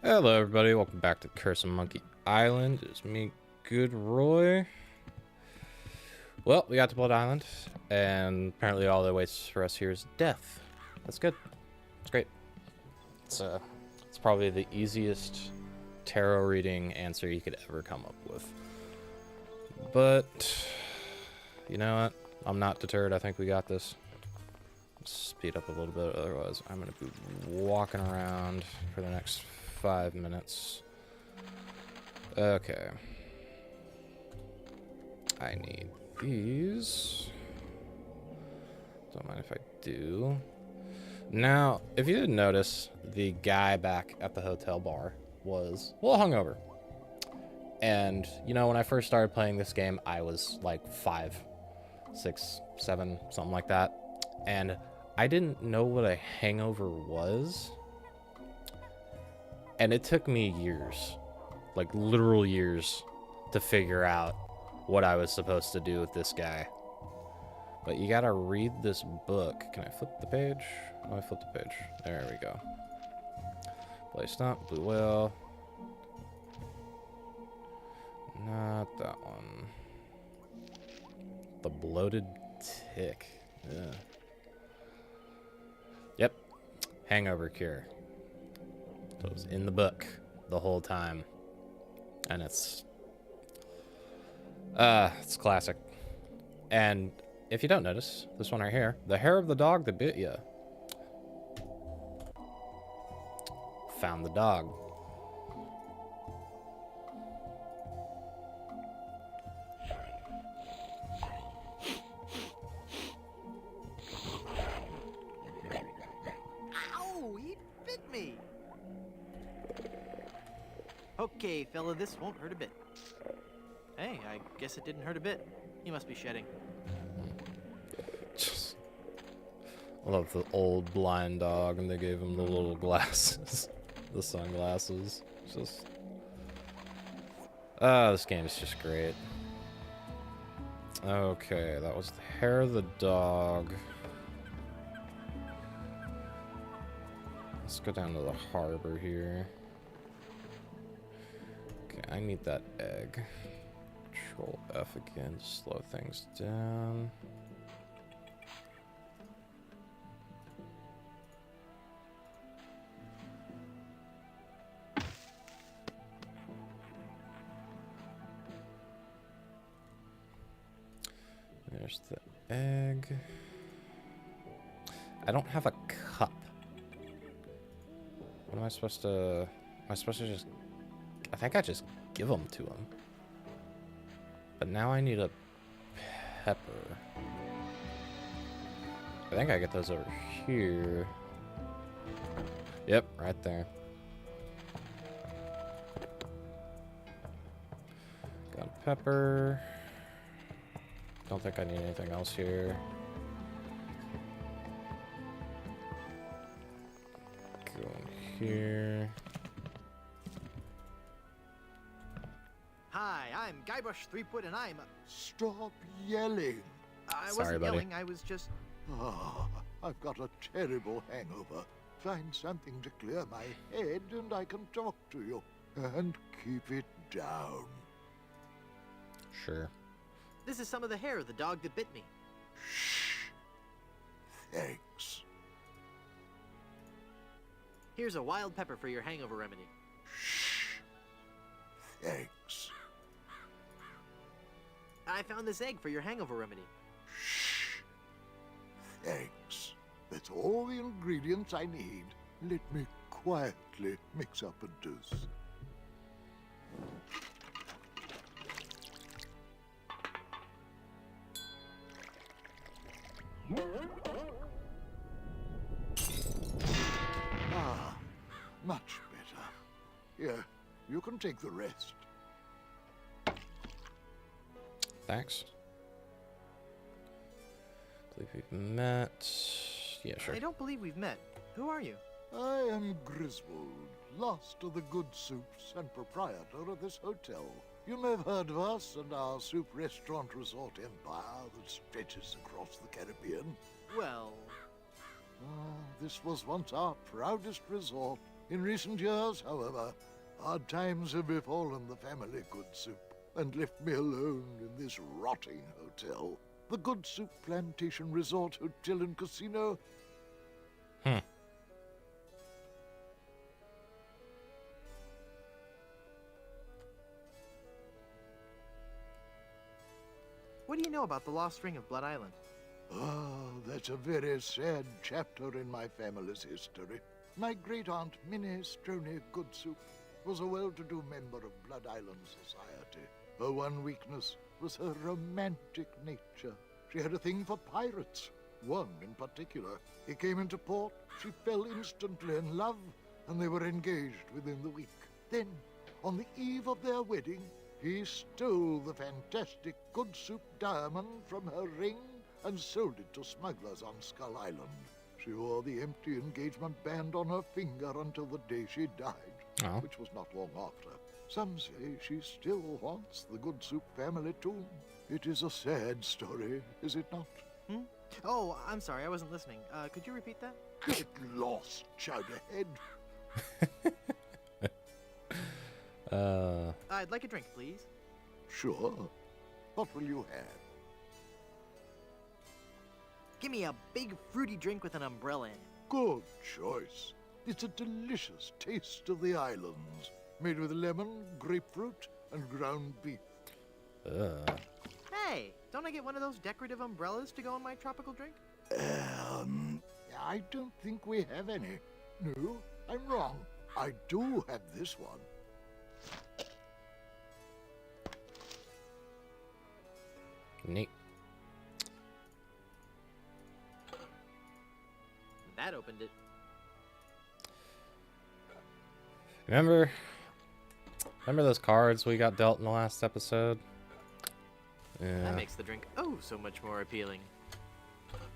Hello everybody, welcome back to Curse of Monkey Island. It's me, Good Roy. Well, we got to Blood Island, and apparently all that waits for us here is death. That's good. It's great. It's probably the easiest tarot reading answer you could ever come up with. But, you know what? I'm not deterred. I think we got this. Speed up a little bit, otherwise I'm going to be walking around for the next 5 minutes. Okay. I need these. Don't mind if I do. Now, if you didn't notice, the guy back at the hotel bar was a little hungover. And, you know, when I first started playing this game, I was like 5, 6, 7, something like that. And I didn't know what a hangover was. And it took me years, like literal years, to figure out what I was supposed to do with this guy. But you gotta read this book. Can I flip the page? Oh, I flipped the page. There we go. Play Stump, Blue Whale. Not that one. The Bloated Tick. Yeah. Yep. Hangover Cure. So it was in the book the whole time. And it's classic. And if you don't notice, this one right here, the hair of the dog that bit you. Found the dog. Ow! He bit me! Okay, fella, this won't hurt a bit. Hey, I guess it didn't hurt a bit. He must be shedding. I love the old blind dog, and they gave him the little glasses, the sunglasses. Just, this game is just great. Okay, that was the hair of the dog. Let's go down to the harbor here. Okay, I need that egg. Control F again to slow things down. There's the egg. I don't have a cup. What am I supposed to... Am I supposed to just... I think I just give them to him. But now I need a pepper. I think I get those over here. Yep, right there. Got a pepper. Don't think I need anything else here. Go in here. Hi, I'm Guybrush Threepwood, and I'm... Stop yelling. I Sorry, wasn't buddy. yelling, I was just... Ah, I've got a terrible hangover. Find something to clear my head and I can talk to you. And keep it down. Sure. This is some of the hair of the dog that bit me. Shh. Thanks. Here's a wild pepper for your hangover remedy. Shh. Thanks. I found this egg for your hangover remedy. Shh. Thanks. That's all the ingredients I need. Let me quietly mix up a dose. Ah, much better. Here, you can take the rest. Thanks. Believe we've met. Yeah, sure. I don't believe we've met. Who are you? I am Griswold, last of the good soups and proprietor of this hotel. You may have heard of us and our soup restaurant resort empire that stretches across the Caribbean. Well... This was once our proudest resort, In recent years, however, hard times have befallen the family, Good Soup, and left me alone in this rotting hotel. The Good Soup Plantation Resort Hotel and Casino. What do you know about the lost ring of Blood Island? Oh, that's a very sad chapter in my family's history. My great-aunt Minnie Stroney Goodsoup was a well-to-do member of Blood Island society. Her one weakness was her romantic nature. She had a thing for pirates, one in particular. He came into port, she fell instantly in love, and they were engaged within the week. Then, on the eve of their wedding, he stole the fantastic Goodsoup diamond from her ring and sold it to smugglers on Skull Island. She wore the empty engagement band on her finger until the day she died, which was not long after. Some say she still haunts the Goodsoup family tomb. It is a sad story, is it not? Oh, I'm sorry, I wasn't listening. Could you repeat that? Get lost, Chowderhead. I'd like a drink, please. Sure. What will you have? Give me a big fruity drink with an umbrella in it. Good choice. It's a delicious taste of the islands, made with lemon, grapefruit, and ground beef. Hey, don't I get one of those decorative umbrellas to go in my tropical drink? I don't think we have any. No, I'm wrong. I do have this one. Neat. That opened it. Remember those cards we got dealt in the last episode? Yeah. That makes the drink oh so much more appealing.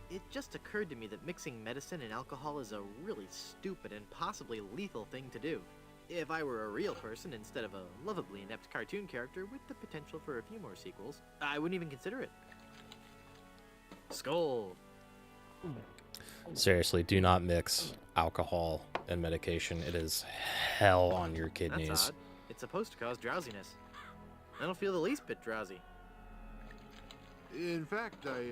It just occurred to me that mixing medicine and alcohol is a really stupid and possibly lethal thing to do. If I were a real person instead of a lovably inept cartoon character with the potential for a few more sequels, I wouldn't even consider it. Skull. Seriously, do not mix alcohol and medication. It is hell on your kidneys. That's odd. It's supposed to cause drowsiness. I don't feel the least bit drowsy. In fact, I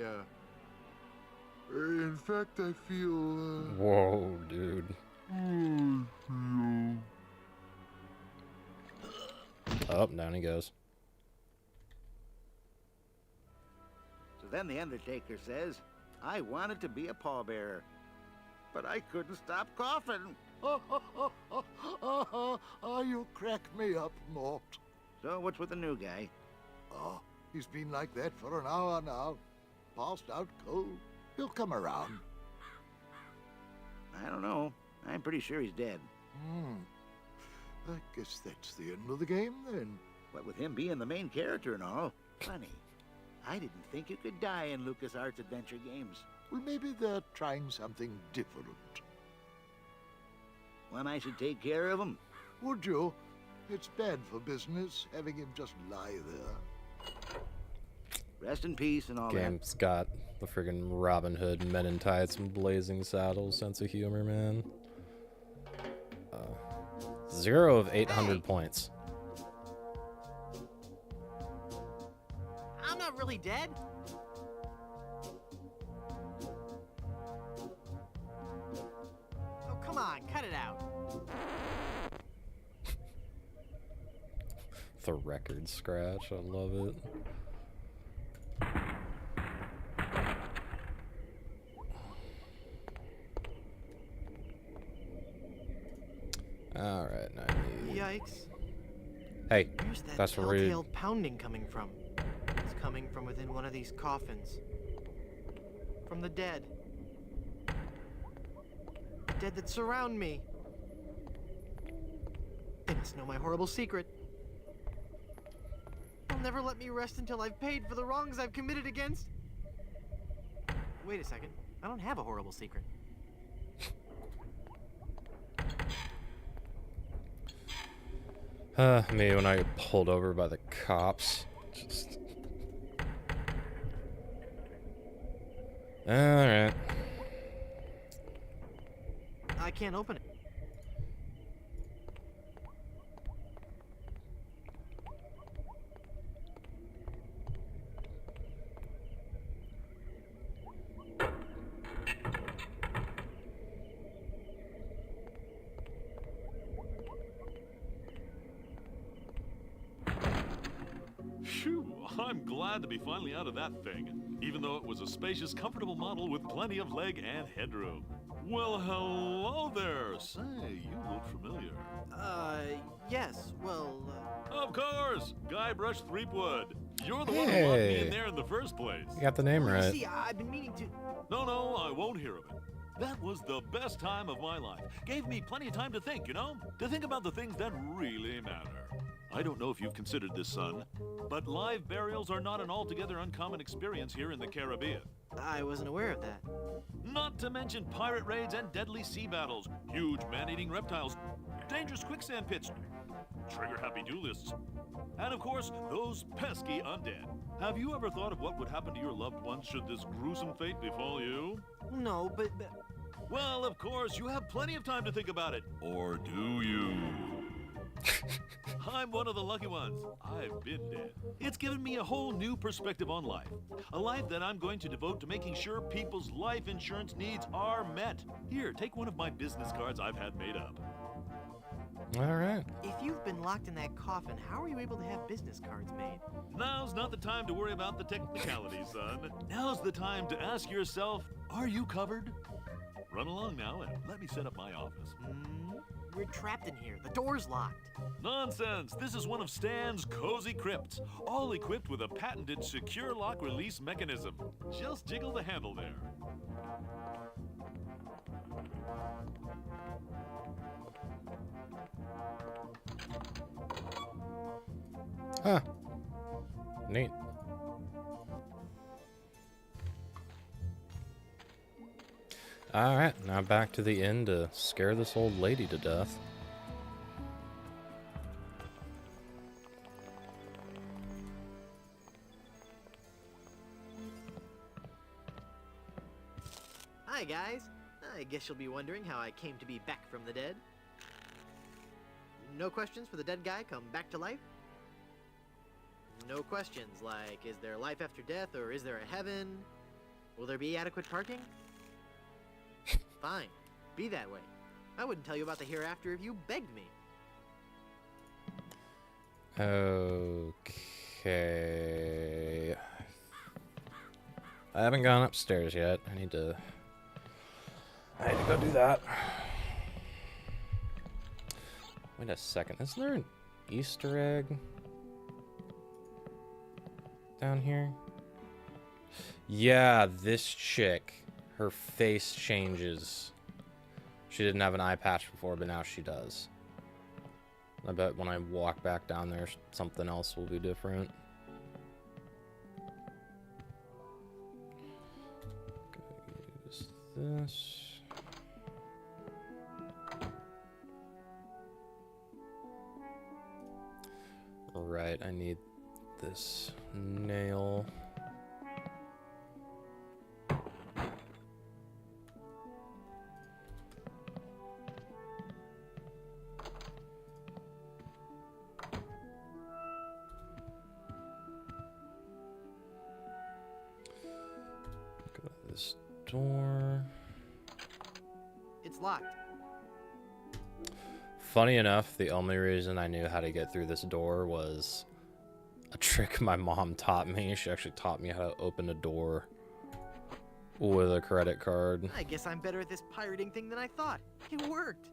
feel, Whoa, dude. Oh, down he goes. So then the Undertaker says, I wanted to be a pallbearer, but I couldn't stop coughing. You crack me up, Mort. So what's with the new guy? Oh, he's been like that for an hour now. Passed out cold. He'll come around. I don't know. I'm pretty sure he's dead. I guess that's the end of the game, then. What with him being the main character and all. Funny. I didn't think you could die in LucasArts adventure games. Well, maybe they're trying something different. When I should take care of him? Would you? It's bad for business, having him just lie there. Rest in peace and all Game's got the friggin' Robin Hood, Men in Tights, and Blazing Saddles sense of humor, man. 0 of 800 points. I'm not really dead. Oh, come on, cut it out. The record scratch, I love it. Alright, now I need... Yikes. Hey, Where's that that's rude. telltale pounding coming from? It's coming from within one of these coffins. From the dead. The dead that surround me. They must know my horrible secret. They'll never let me rest until I've paid for the wrongs I've committed against... Wait a second. I don't have a horrible secret. Me when I get pulled over by the cops. Just... Alright. I can't open it. I'm glad to be finally out of that thing, even though it was a spacious, comfortable model with plenty of leg and headroom. Well, hello there. Say, you look familiar. Yes, well, Of course! Guybrush Threepwood. You're the one who locked me in there in the first place. You got the name you right. see, I've been meaning to... No, I won't hear of it. That was the best time of my life. Gave me plenty of time to think, you know? To think about the things that really matter. I don't know if you've considered this, son, but live burials are not an altogether uncommon experience here in the Caribbean. I wasn't aware of that. Not to mention pirate raids and deadly sea battles, huge man-eating reptiles, dangerous quicksand pits, trigger-happy duelists, and of course, those pesky undead. Have you ever thought of what would happen to your loved ones should this gruesome fate befall you? No, but... Well, of course, you have plenty of time to think about it. Or do you? I'm one of the lucky ones. I've been dead. It's given me a whole new perspective on life. A life that I'm going to devote to making sure people's life insurance needs are met. Here, take one of my business cards I've had made up. All right. If you've been locked in that coffin, how are you able to have business cards made? Now's not the time to worry about the technicalities, son. Now's the time to ask yourself, are you covered? Run along now and let me set up my office. We're trapped in here. The door's locked. Nonsense! This is one of Stan's cozy crypts, all equipped with a patented secure lock release mechanism. Just jiggle the handle there. Huh. Neat. Alright, now back to the inn to scare this old lady to death. Hi, guys. I guess you'll be wondering how I came to be back from the dead. No questions for the dead guy come back to life? No questions like, is there life after death or is there a heaven? Will there be adequate parking? Fine. Be that way. I wouldn't tell you about the hereafter if you begged me. Okay. I haven't gone upstairs yet. I need to go do that. Wait a second. Isn't there an Easter egg down here? Yeah, this chick. Her face changes. She didn't have an eye patch before, but now she does. I bet when I walk back down there, something else will be different. Gonna use this. Right, I need this nail. This door. It's locked. Funny enough, the only reason I knew how to get through this door was a trick my mom taught me. She actually taught me how to open a door with a credit card. I guess I'm better at this pirating thing than I thought. It worked.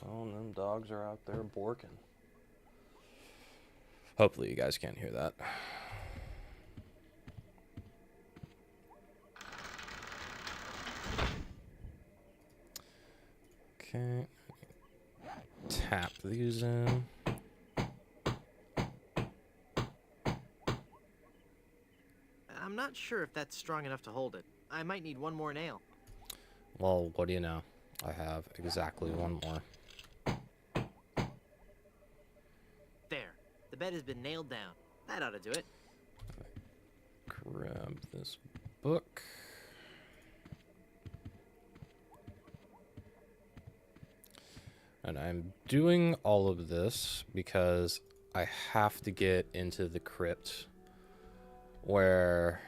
Oh, and them dogs are out there borking. Hopefully you guys can't hear that. Okay. Tap these in. I'm not sure if that's strong enough to hold it. I might need one more nail. Well, what do you know? I have exactly one more. There. The bed has been nailed down. That ought to do it. Grab this book. And I'm doing all of this because I have to get into the crypt where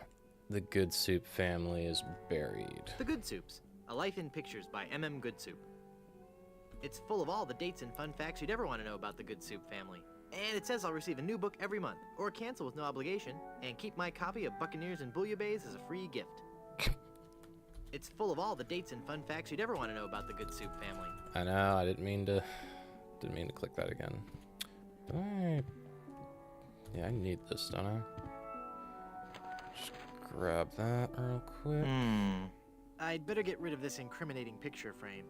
the Good Soup family is buried. The Good Soups. A Life in Pictures by M.M. Good Soup. It's full of all the dates and fun facts you'd ever want to know about the Good Soup family. And it says I'll receive a new book every month, or cancel with no obligation, and keep my copy of Buccaneers and Bouillabaisse as a free gift. It's full of all the dates and fun facts you'd ever want to know about the Good Soup family. I know, I didn't mean to click that again. Yeah, I need this, don't I? Just grab that real quick. I'd better get rid of this incriminating picture frame.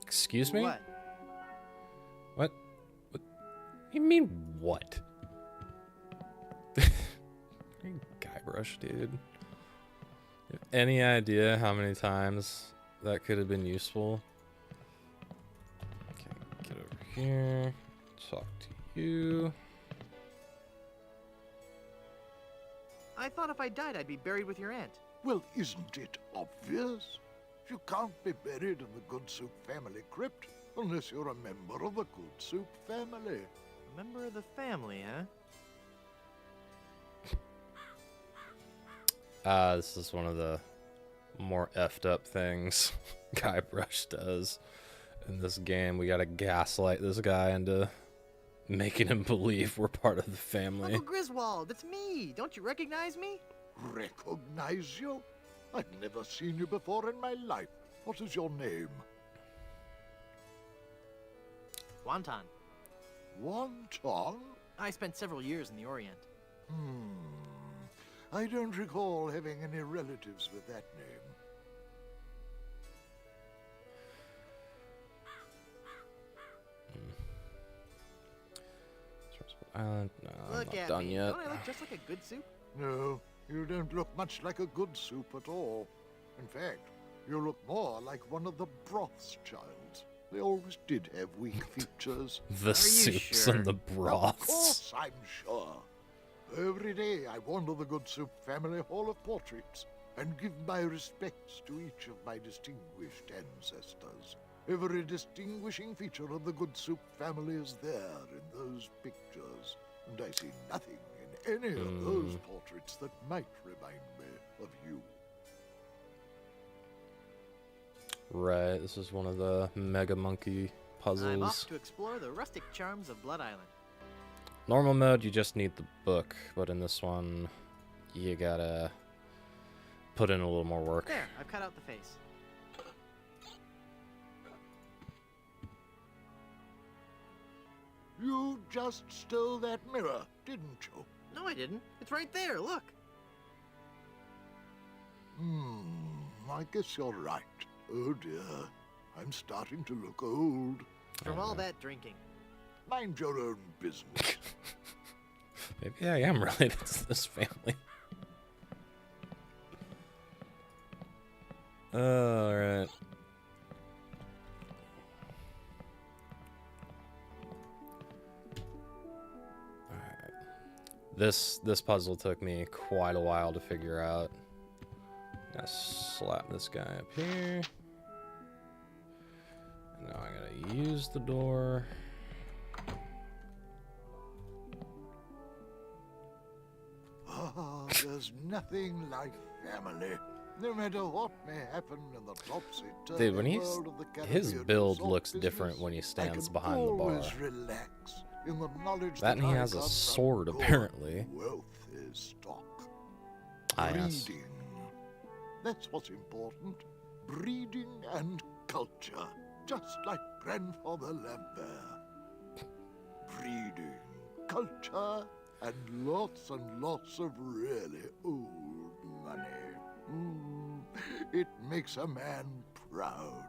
Excuse me? What? What? What? You mean what? Guybrush, dude. You have any idea how many times that could have been useful? Okay, get over here. Talk to you. I thought if I died, I'd be buried with your aunt. Well, isn't it obvious? You can't be buried in the Good Soup family crypt unless you're a member of the Good Soup family. A member of the family, huh? This is one of the more effed up things Guybrush does in this game. We gotta gaslight this guy into making him believe we're part of the family. Uncle Griswold, it's me! Don't you recognize me? Recognize you? I've never seen you before in my life. What is your name? Wonton. Wonton? I spent several years in the Orient. I don't recall having any relatives with that name. Island? No, I'm Look not at done me. yet. Don't I look just like a Good Soup? No, you don't look much like a Good Soup at all. In fact, you look more like one of the Rothschilds. They always did have weak features. The soups sure? and the Of broths. course, I'm sure. Every day I wander the Good Soup family hall of portraits and give my respects to each of my distinguished ancestors. Every distinguishing feature of the Good Soup family is there in those pictures, and I see nothing in any of those portraits that might remind me of you. Right, this is one of the Mega Monkey I'm puzzles. off to explore the rustic charms of Blood Island. Normal mode, you just need the book, but in this one, you gotta put in a little more work. There, I've cut out the face. You just stole that mirror, didn't you? No, I didn't. It's right there, look. I guess you're right. Oh dear, I'm starting to look old. From all that drinking. Mind your own business. Maybe I am related to this family. Alright. This puzzle took me quite a while to figure out. Gotta slap this guy up here. And now I'm gonna use the door. Ah, there's nothing like family. No matter what may happen in the topsy-turvy Dude, when he's world of the his Caribbean build resort looks business, different when he I stands can behind the bar. always relax in the knowledge That and he I has a come from sword, good, apparently. wealthy stock. Ah, yes. Breeding. That's what's important. Breeding and culture. Just like Grandfather Lambert. Breeding, culture, and lots of really old money. It makes a man proud.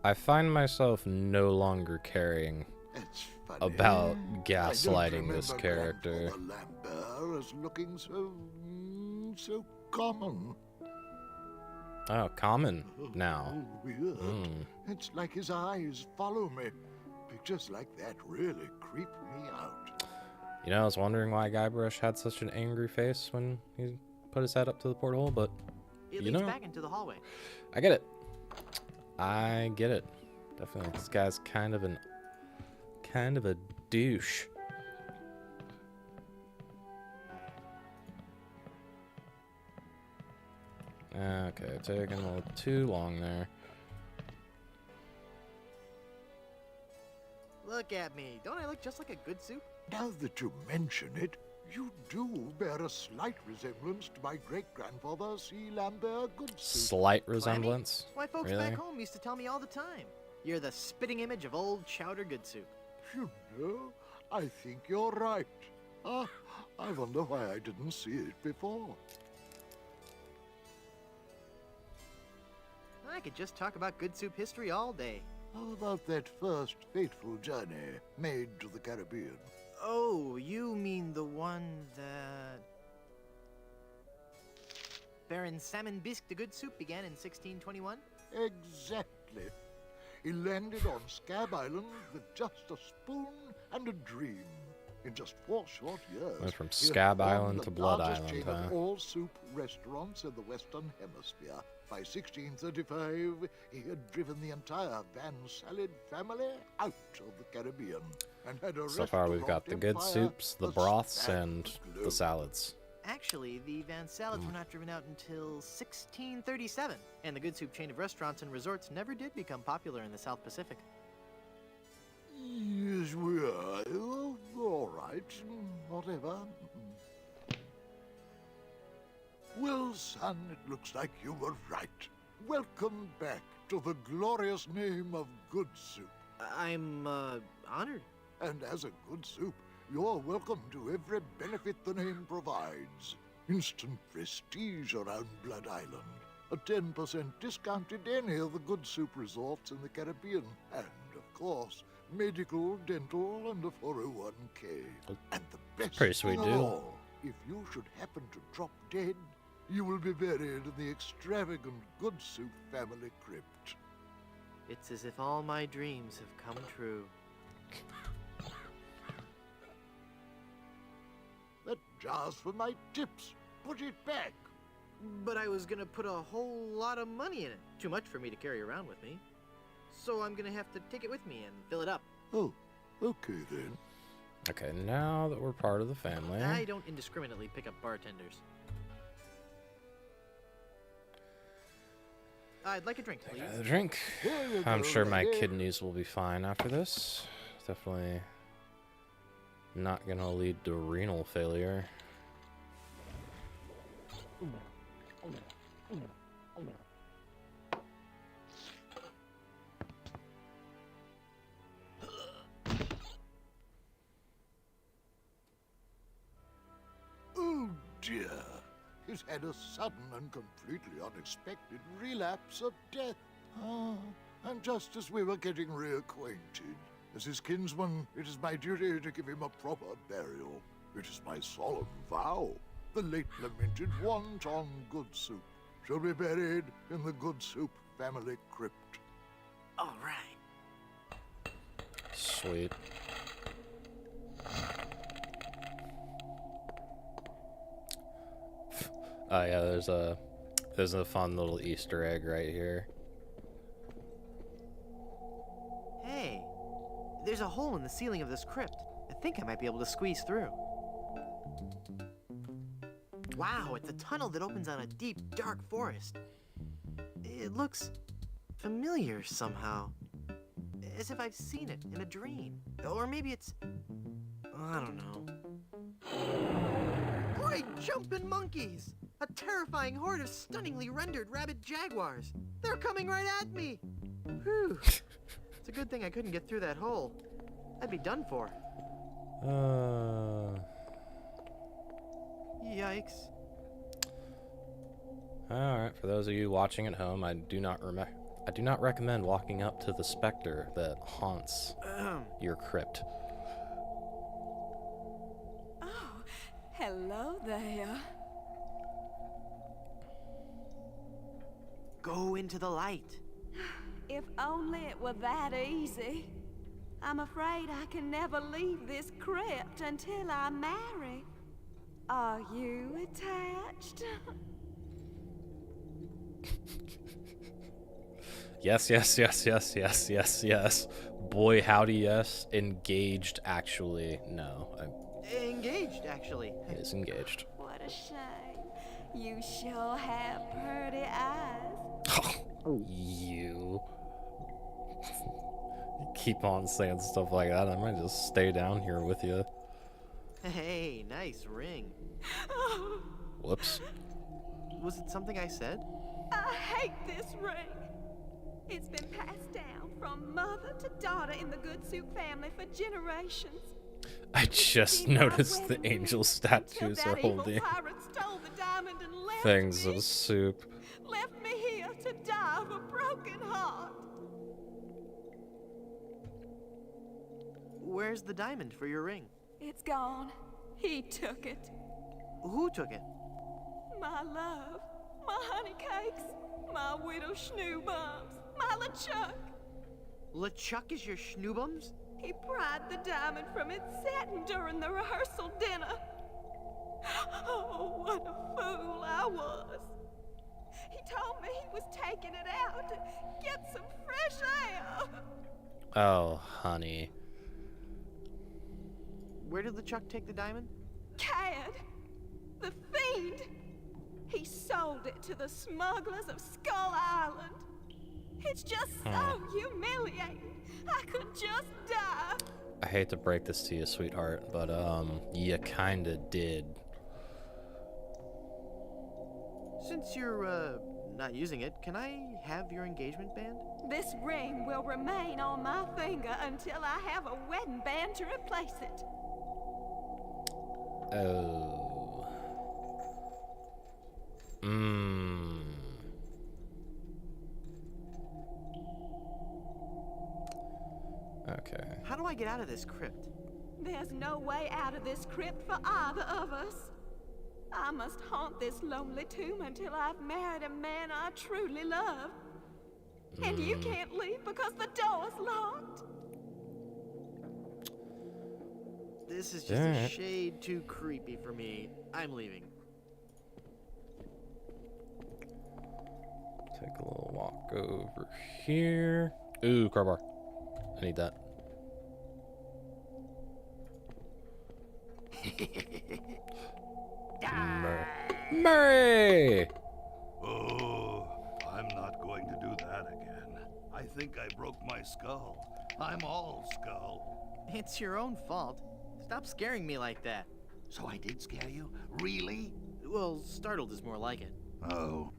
I find myself no longer caring It's funny. about I don't gaslighting this remember character. Grandfather Lambert as looking so common. Oh, common now. Oh, weird. It's like his eyes follow me. Pictures like that really creep me out. You know, I was wondering why Guybrush had such an angry face when he put his head up to the porthole, but It you leads know, back into the hallway. I get it. I get it. Definitely. This guy's kind of a douche. Okay, taking a little too long there. Look at me. Don't I look just like a good soup? Now that you mention it, you do bear a slight resemblance to my great-grandfather, C. Lambert Goodsoup. Slight resemblance? Why, folks Really? back home used to tell me all the time. You're the spitting image of old Chowder Good Soup. You know, I think you're right. Ah, I wonder why I didn't see it before. I could just talk about good soup history all day. How about that first fateful journey made to the Caribbean? Oh, you mean the one that... Baron Salmon Bisque de Good Soup began in 1621? Exactly. He landed on Scab Island with just a spoon and a dream. In just 4 short years, Went from he had Scab formed Island the to Blood largest Island, chain huh? of all soup restaurants in the Western Hemisphere. By 1635, he had driven the entire Van Salad family out of the Caribbean and had a So far, we've got the good empire soups, the that broths, spanned and the the globe. salads. Actually, the Van Salads were not driven out until 1637, and the Good Soup chain of restaurants and resorts never did become popular in the South Pacific. Yes, we are. Oh, all right. Whatever. Well, son, it looks like you were right. Welcome back to the glorious name of Good Soup. I'm, honored. And as a Good Soup, you're welcome to every benefit the name provides. Instant prestige around Blood Island. A 10% discount at any of the Good Soup resorts in the Caribbean. And, of course, medical, dental, and a 401k. And the best Pretty sweet thing of deal. all, if you should happen to drop dead, you will be buried in the extravagant Good Soup family crypt. It's as if all my dreams have come true. That jar's for my tips. Put it back. But I was gonna put a whole lot of money in it. Too much for me to carry around with me. So I'm gonna have to take it with me and fill it up. Oh, okay then. Okay, now that we're part of the family. I don't indiscriminately pick up bartenders. I'd like a drink, please. Another drink. Here you I'm go, sure my lady. kidneys will be fine after this. Definitely not gonna lead to renal failure. Oh dear. He's had a sudden and completely unexpected relapse of death. Ah, and just as we were getting reacquainted, as his kinsman, it is my duty to give him a proper burial. It is my solemn vow. The late lamented Wonton Good Soup shall be buried in the Good Soup family crypt. All right. Sweet. Oh yeah, there's a fun little Easter egg right here. Hey, there's a hole in the ceiling of this crypt. I think I might be able to squeeze through. Wow, it's a tunnel that opens on a deep, dark forest. It looks familiar somehow. As if I've seen it in a dream. Or maybe it's... I don't know. Great jumping monkeys! A terrifying horde of stunningly rendered rabid jaguars. They're coming right at me! Whew. It's a good thing I couldn't get through that hole. I'd be done for. Yikes. Alright, for those of you watching at home, I do not recommend walking up to the specter that haunts your crypt. Oh, hello there. Go into the light. If only it were that easy. I'm afraid I can never leave this crypt until I marry. Are you attached? Yes. Boy, howdy, yes. Engaged, actually. No, Engaged, actually. he is engaged. What a shame. You sure have pretty eyes. You keep on saying stuff like that. I might just stay down here with you. Hey, nice ring. Whoops. Was it something I said? I hate this ring. It's been passed down from mother to daughter in the Good Soup family for generations. I just noticed the angel statues are holding things of soup. Left me here to die of a broken heart. Where's the diamond for your ring? It's gone. He took it. Who took it? My love, my honey cakes, my widow schnoobums, my LeChuck. LeChuck is your schnoobums? He pried the diamond from its satin during the rehearsal dinner. Oh, what a fool I was. He told me he was taking it out to get some fresh air. Oh, honey. Where did LeChuck take the diamond? Cad, the fiend. He sold it to the smugglers of Skull Island. It's just so humiliating. I could just die. I hate to break this to you, sweetheart, but you kinda did. Since you're not using it, can I have your engagement band? This ring will remain on my finger until I have a wedding band to replace it. Oh. Okay. How do I get out of this crypt? There's no way out of this crypt for either of us. I must haunt this lonely tomb until I've married a man I truly love. And you can't leave because the door's locked. This is just a shade too creepy for me. I'm leaving. Take a little walk over here. Ooh, crowbar. I need that. Murray! Oh, I'm not going to do that again. I think I broke my skull. I'm all skull. It's your own fault. Stop scaring me like that. So I did scare you? Really? Well, startled is more like it. Oh.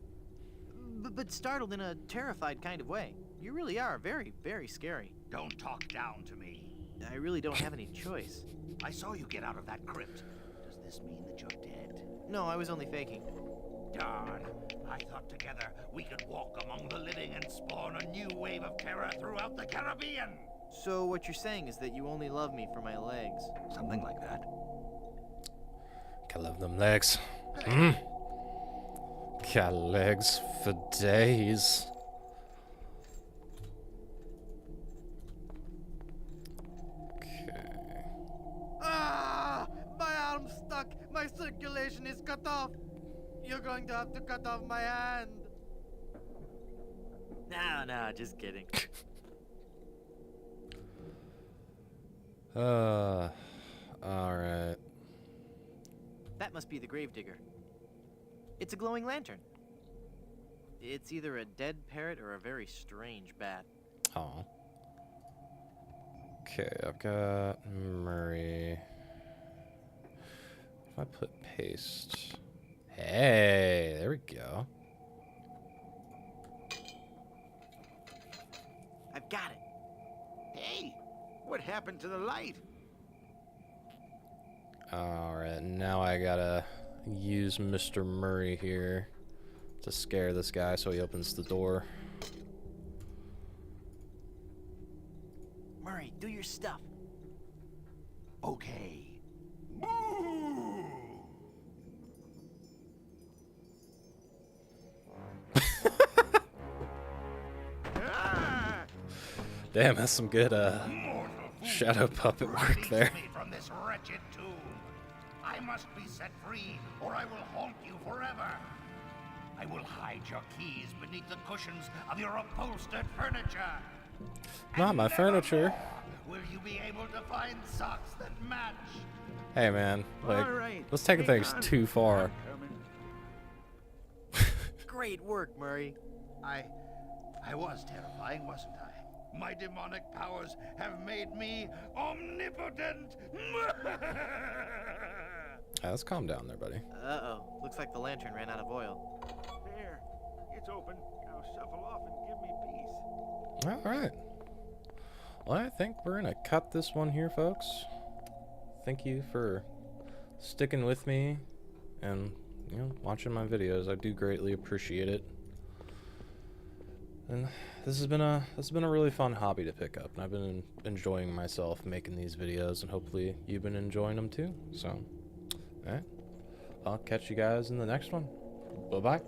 But startled in a terrified kind of way. You really are very, very scary. Don't talk down to me. I really don't have any choice. I saw you get out of that crypt. Does this mean that you're dead? No, I was only faking. Darn. I thought together we could walk among the living and spawn a new wave of terror throughout the Caribbean. So what you're saying is that you only love me for my legs. Something like that. I love them legs. Got legs for days. Okay. Ah! My arm's stuck! My circulation is cut off! You're going to have to cut off my hand! No, just kidding. Alright. That must be the gravedigger. It's a glowing lantern. It's either a dead parrot or a very strange bat. Oh. Okay, I've got Murray. If I put paste. Hey, there we go. I've got it. Hey, what happened to the light? Alright, now I gotta use Mr. Murray here to scare this guy so he opens the door. Murray, do your stuff. Okay. Damn, that's some good shadow puppet work there. Me from this wretched tomb. I must be set free, or I will haunt you forever. I will hide your keys beneath the cushions of your upholstered furniture. Not my furniture. Will you be able to find socks that match? Hey man, like, All right, let's take hang things on. too far. I'm coming. Great work, Murray. I was terrifying, wasn't I? My demonic powers have made me omnipotent. Let's calm down there, buddy. Uh-oh. Looks like the lantern ran out of oil. There, it's open. Now shuffle off and give me peace. All right. Well, I think we're gonna cut this one here, folks. Thank you for sticking with me and, you know, watching my videos. I do greatly appreciate it. And this has been a really fun hobby to pick up, and I've been enjoying myself making these videos, and hopefully you've been enjoying them too. So, all right, I'll catch you guys in the next one. Bye bye.